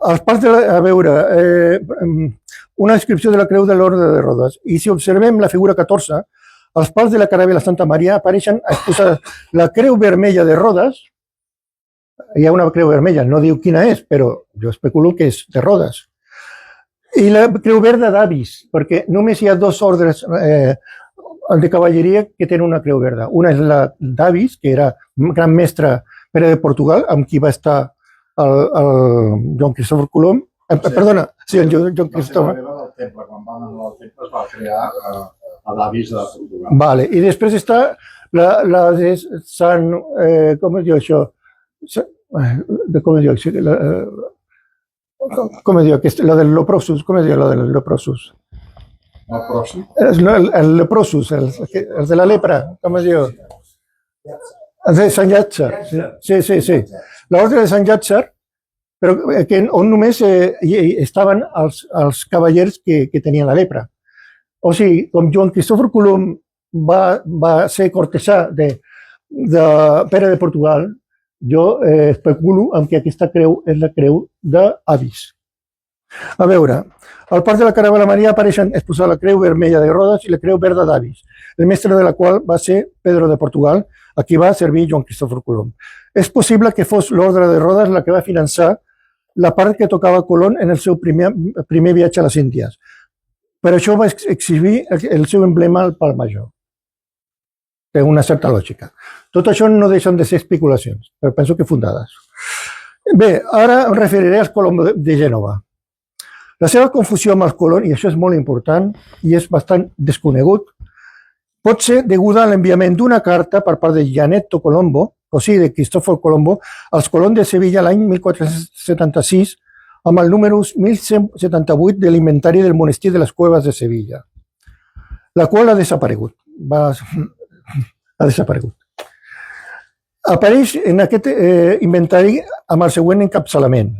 Als parts a veure, una inscripció de la creu de l'ordre de Rodes. I si observem la figura 14, als pals de la caravela Santa Maria apareixen exposades la creu vermella de Rodes. Hi ha una creu vermella, no diu quina és, però jo especulo que és de Rodes. I la creu verda d'Avis, perquè només hi ha dos ordres de cavalleria que tenen una creu verda. Una és la d'Avis, que era gran mestre Pere de Portugal, amb qui va estar el Joan Cristòfor Colom. Perdona, sí, el Joan Cristòfor. Del temple, quan van anar al temple es va crear a l'Avis de Portugal. Vale, i després està la de Sant... com es diu això? Com es diu això? Com es diu aquesta? La del Leprosus, com es diu la del Leprosus? El Leprosus, el de la lepra, com es diu? El de Sant Llàtzer. Sí. L'ordre de Sant Llàtzer, però on només estaven els cavallers que tenien la lepra. O sigui, com Joan Cristòfor Colom va ser cortesà de Pere de Portugal, jo especulo amb que aquesta creu és la creu d'Avis. A veure, al parc de la Caravela Maria apareixen exposada la creu vermella de Rodes i la creu verda d'Avis, el mestre de la qual va ser Pedro de Portugal, a qui va servir Joan Cristòfor Colom. És possible que fos l'ordre de Rodes la que va finançar la part que tocava Colom en el seu primer viatge a les Índies. Per això va exhibir el seu emblema al pal major. Té una certa lògica. Tot això no deixen de ser especulacions, però penso que fundades. Bé, ara em referiré als Colom de Gènova. La seva confusió amb els Colom, i això és molt important i és bastant desconegut, pot ser deguda a l'enviament d'una carta per part de Gianetto Colombo, o sigui, de Cristòfor Colombo, als Colom de Sevilla l'any 1476, amb el número 1178 de l'inventari del monestir de les Cueves de Sevilla, la qual ha desaparegut. Ha desaparegut. Apareix en aquest inventari amb el següent encapçalament.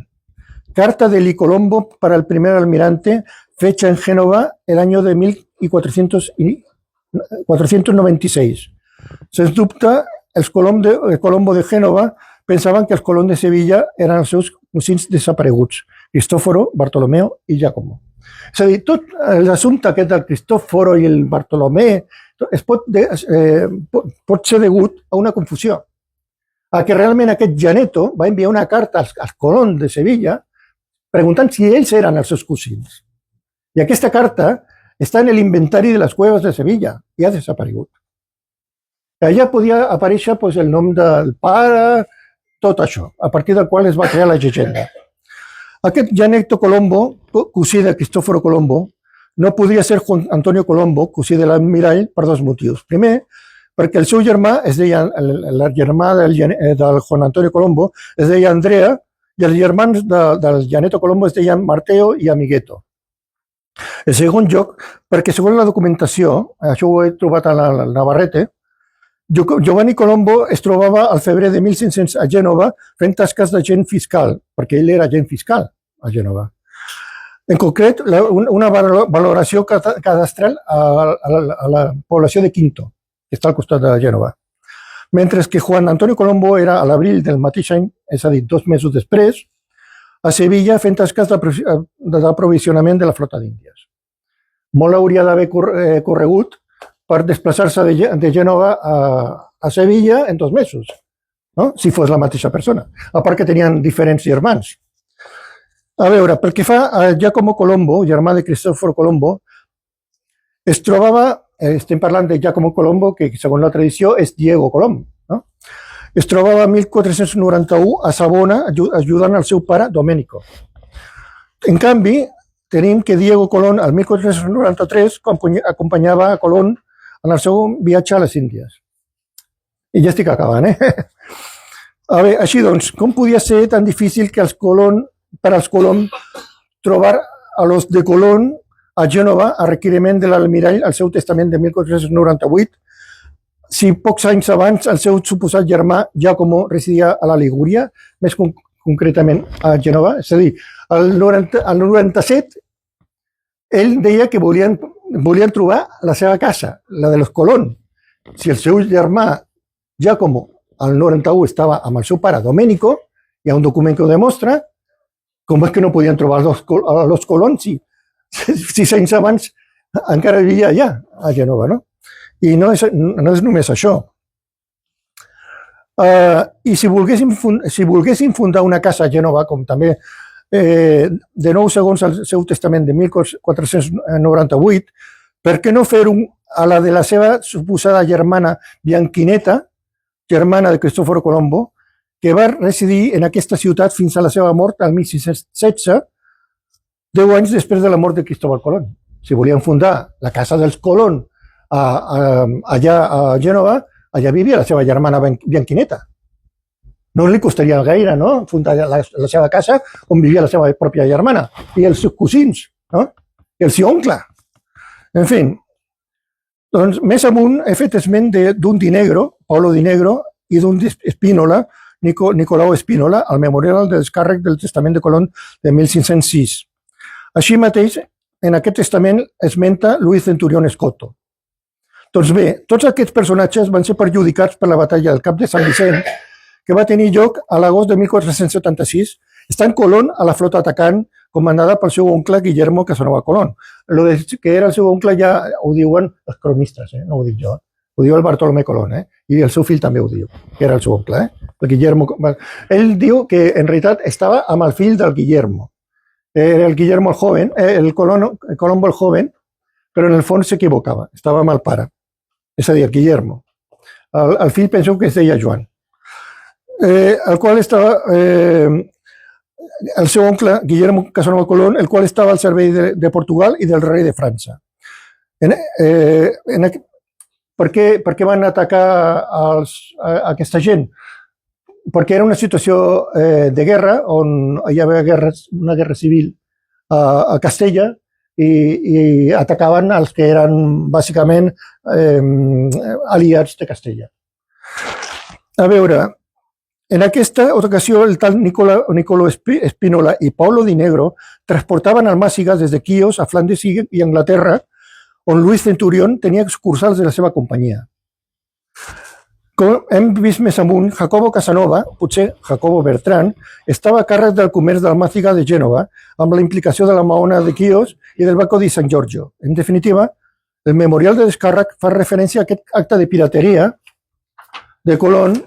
Carta de Li Colombo para el primer almirante, fecha en Génova el año de 1496. Sens dubte, els Colombo de Génova pensaven que els Colom de Sevilla eren els seus cosins desapareguts, Cristòforo, Bartolomeo i Giacomo. És a dir, tot l'assumpte aquest del Cristòforo i el Bartolomé pot ser degut a una confusió, a que realment aquest Gianetto va enviar una carta als Colom de Sevilla preguntant si ells eren els seus cosins. I aquesta carta està en l'inventari de les Cueves de Sevilla i ha desaparegut. Allà podia aparèixer el nom del pare, tot això, a partir del qual es va crear la llegenda. Aquest Gianetto Colombo, cosí de Cristòforo Colombo, no podria ser Juan Antonio Colombo, cosí de l'almirall, per dos motius. Primer, perquè el seu germà, el germà del Juan Antonio Colombo, es deia Andrea, i els germans del Gianetto Colombo es deien Marteo i Amigueto. En segon lloc, perquè segons la documentació, això ho he trobat a la Navarrete, Giovanni Colombo es trobava al febrer de 1500 a Gènova fent tasques d'agent fiscal, perquè ell era agent fiscal a Gènova. En concret, una valoració cadastral a la població de Quinto, que està al costat de Gènova. Mentre que Juan Antonio Colombo era a l'abril del mateix any, és a dir, 2 mesos després, a Sevilla fent tasques d'aprovisionament de la flota d'Índies. Molt hauria d'haver corregut per desplaçar-se de Gènova a Sevilla en 2 mesos, no? Si fos la mateixa persona, a part que tenien diferents germans. A veure, pel que fa a Giacomo Colombo, germà de Cristòfor Colombo, es trobava, estem parlant de Giacomo Colombo, que segons la tradició és Diego Colom, no? Es trobava a 1491 a Savona ajudant al seu pare Domènico. En canvi, tenim que Diego Colom al 1493 acompanyava a Colom en el seu viatge a les Índies. I ja estic acabant, A veure, així doncs, com podia ser tan difícil que per als Colom trobar a los de Colom a Gènova a requeriment de l'almirall al seu testament de 1498, si pocs anys abans el seu suposat germà Giacomo residia a la Ligúria, més concretament a Gènova, és a dir, al 97 ell deia que volien trobar la seva casa, la de los Colom. Si el seu germà Giacomo al 91 estava amb el seu pare Domènico, hi ha un document que ho demostra, com és que no podien trobar los Colom si 6 anys abans encara vivia allà, a Gènova, no? I no és només això. I si volguéssim fundar una casa a Gènova, com també de nou segons el seu testament de 1498, per què no fer-ho a la de la seva suposada germana Bianchineta, germana de Cristòfor Colombo, que va residir en aquesta ciutat fins a la seva mort al 1616, 10 anys després de la mort de Cristóbal Colón. Si volien fundar la casa dels Colón allà a Gènova, allà vivia la seva germana Bianchineta. No li costaria gaire, no?, fundar la seva casa on vivia la seva pròpia germana i els seus cosins, no?, i el seu oncle. En fi, doncs més amunt he fet esment d'un Di Negro, Paolo Di Negro, i d'un Spínola, Nicolau Spínola, al memorial del descàrrec del testament de Colón de 1506. Així mateix, en aquest testament esmenta Luis Centurión Escoto. Doncs bé, tots aquests personatges van ser perjudicats per la batalla del Cap de Sant Vicent, que va tenir lloc a l'agost de 1476, estant Colón a la flota atacant, comandada pel seu oncle Guillermo Casanova Colón. Lo que era el seu oncle ja ho diuen els cronistes, no ho dic jo, ho diu el Bartolomé Colón, i el seu fill també ho diu, que era el seu oncle. El Guillermo. Ell diu que en realitat estava amb el fill del Guillermo. Era el Guillermo el joven, el Colombo el joven, però en el fons s'equivocava, estava amb el pare, és a dir, el Guillermo. El fill penso que es deia Joan. El qual estava, el seu oncle, Guillermo Casanova Colón, el qual estava al servei de Portugal i del rei de França. Per què van atacar a aquesta gent? Perquè era una situació de guerra, on hi havia una guerra civil a Castella, i atacaven els que eren bàsicament aliats de Castella. A veure, en aquesta ocasió el tal Nicolò Spínola i Paolo Di Negro transportaven almàssigues des de Quios a Flandes i Anglaterra, on Luis Centurión tenia sucursals de la seva companyia. Com hem vist més amunt, Jacobo Casanova, potser Jacobo Bertran, estava a càrrec del comerç d'Almàciga de Gènova, amb la implicació de la Mahona de Quios i del Banco di San Giorgio. En definitiva, el memorial de descàrrec fa referència a aquest acte de pirateria de Colón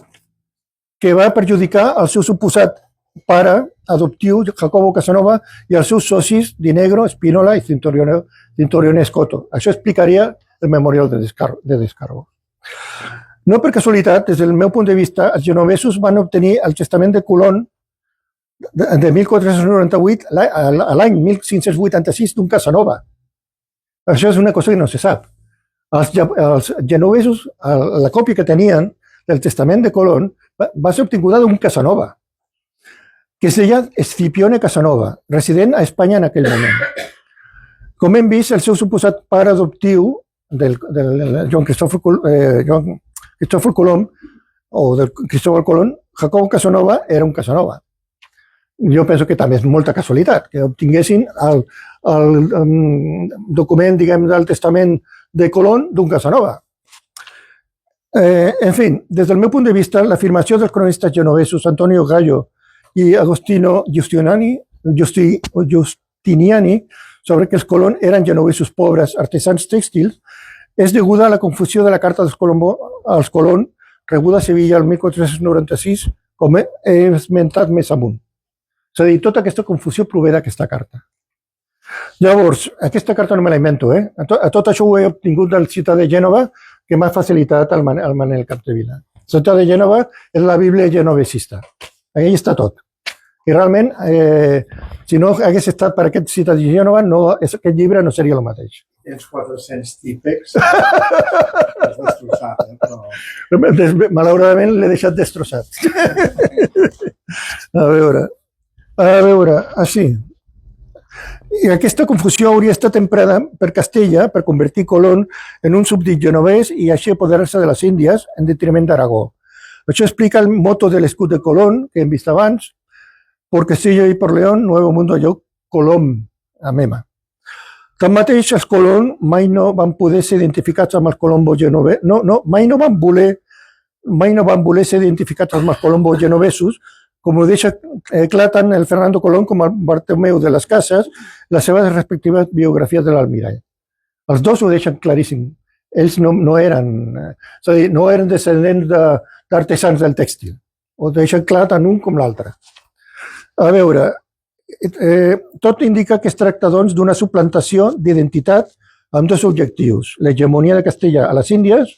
que va perjudicar el seu suposat pare adoptiu Jacobo Casanova i els seus socis Di Negro, Spínola i Centurión Escoto. Això explicaria el memorial de descargo. No per casualitat, des del meu punt de vista, els genovesos van obtenir el testament de Colón de 1498 a l'any 1586 d'un Casanova. Això és una cosa que no se sap. Els genovesos, la còpia que tenien del testament de Colón va ser obtinguda d'un Casanova, que es deia Escipione Casanova, resident a Espanya en aquell moment. Com hem vist, el seu suposat pare adoptiu del Joan Cristòfor Colom, o del Cristóbal Colón, Jacobo Casanova, era un Casanova. Jo penso que també és molta casualitat que obtinguessin el document, diguem, del testament de Colón d'un Casanova. En fi, des del meu punt de vista, l'afirmació dels cronistes genovesos Antonio Gallo i Agostino Giustiniani sobre que els Colón eren genovesos pobres artesans tèxtils és deguda a la confusió de la carta dels Colón rebuda a Sevilla el 1496, com he esmentat més amunt. És a dir, tota aquesta confusió prové d'aquesta carta. Llavors, aquesta carta no me la invento, A tot això ho he obtingut del Ciutat de Gènova, que m'ha facilitat el Manel Capdevila. Ciutat de Gènova és la Bíblia genovesista. Allà està tot. I realment, si no hagués estat per aquest Ciutat de Gènova, aquest llibre no seria el mateix. Tens 400 típex, has destrossat, però... Malauradament l'he deixat destrossat. A veure, així. I aquesta confusió hauria estat emprada per Castella per convertir Colón en un súbdit genovès i així apoderar-se de les Índies en detriment d'Aragó. Això explica el moto de l'escut de Colón, que hem vist abans, por Castilla y por León, Nuevo Mundo yo, Colom, a Mema. Tanmateix, els Colón mai no van poder ser identificats amb els Colombo genovesos, mai no van voler ser identificats amb els Colombo genovesos, com ho deixa clar tant el Fernando Colón com el Bartomeu de les Casas, les seves respectives biografies de l'Almirall. Els dos ho deixen claríssim. ells no eren descendents d'artesans del tèxtil. Ho deixen clar tant un com l'altre. A veure, tot indica que es tracta, doncs, d'una suplantació d'identitat amb dos objectius: l'hegemonia de Castella a les Índies,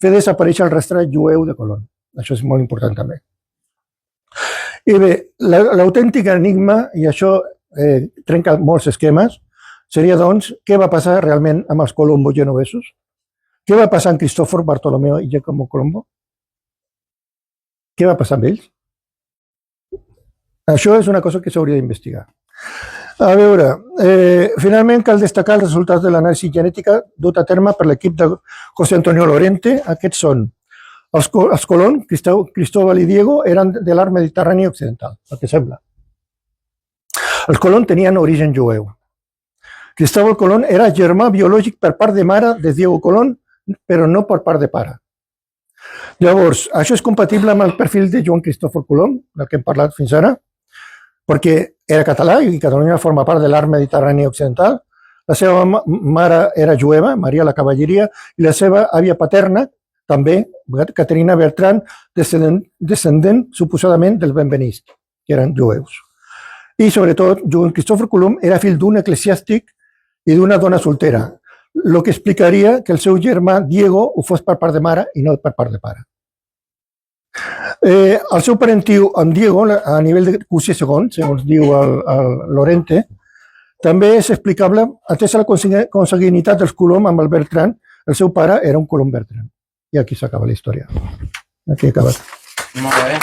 fer desaparèixer el rastre jueu de Colón. Això és molt important també. I bé, l'autèntic enigma, i això trenca molts esquemes, seria, doncs, què va passar realment amb els Colombo genovesos? Què va passar amb Cristòfor, Bartolomeo i Giacomo Colombo? Què va passar amb ells? Això és una cosa que s'hauria d'investigar. A veure, finalment cal destacar els resultats de l'anàlisi genètica dut a terme per l'equip de José Antonio Lorente. Aquests són els Colón, Cristóbal i Diego, eren de l'art mediterrani occidental, el que sembla. Els Colón tenien origen jueu. Cristóbal Colón era germà biològic per part de mare de Diego Colón, però no per part de pare. Llavors, això és compatible amb el perfil de Joan Cristòfor Colom, del que hem parlat fins ara, perquè era català i Catalunya forma part de l'art mediterrani occidental. La seva mare era jueva, Maria la Cavalleria, i la seva àvia paterna, també, Caterina Bertran, descendent suposadament dels Benvenist, que eren jueus. I, sobretot, Joan Cristòfor Colom era fill d'un eclesiàstic i d'una dona soltera, el que explicaria que el seu germà Diego ho fos per part de mare i no per part de pare. El seu parentiu amb Diego, a nivell de cosí segon, segons diu el Lorente, també és explicable atès a la consanguinitat dels Colom amb el Bertran. El seu pare era un Colom Bertran. I aquí s'acaba la història. Aquí he acabat. Molt bé.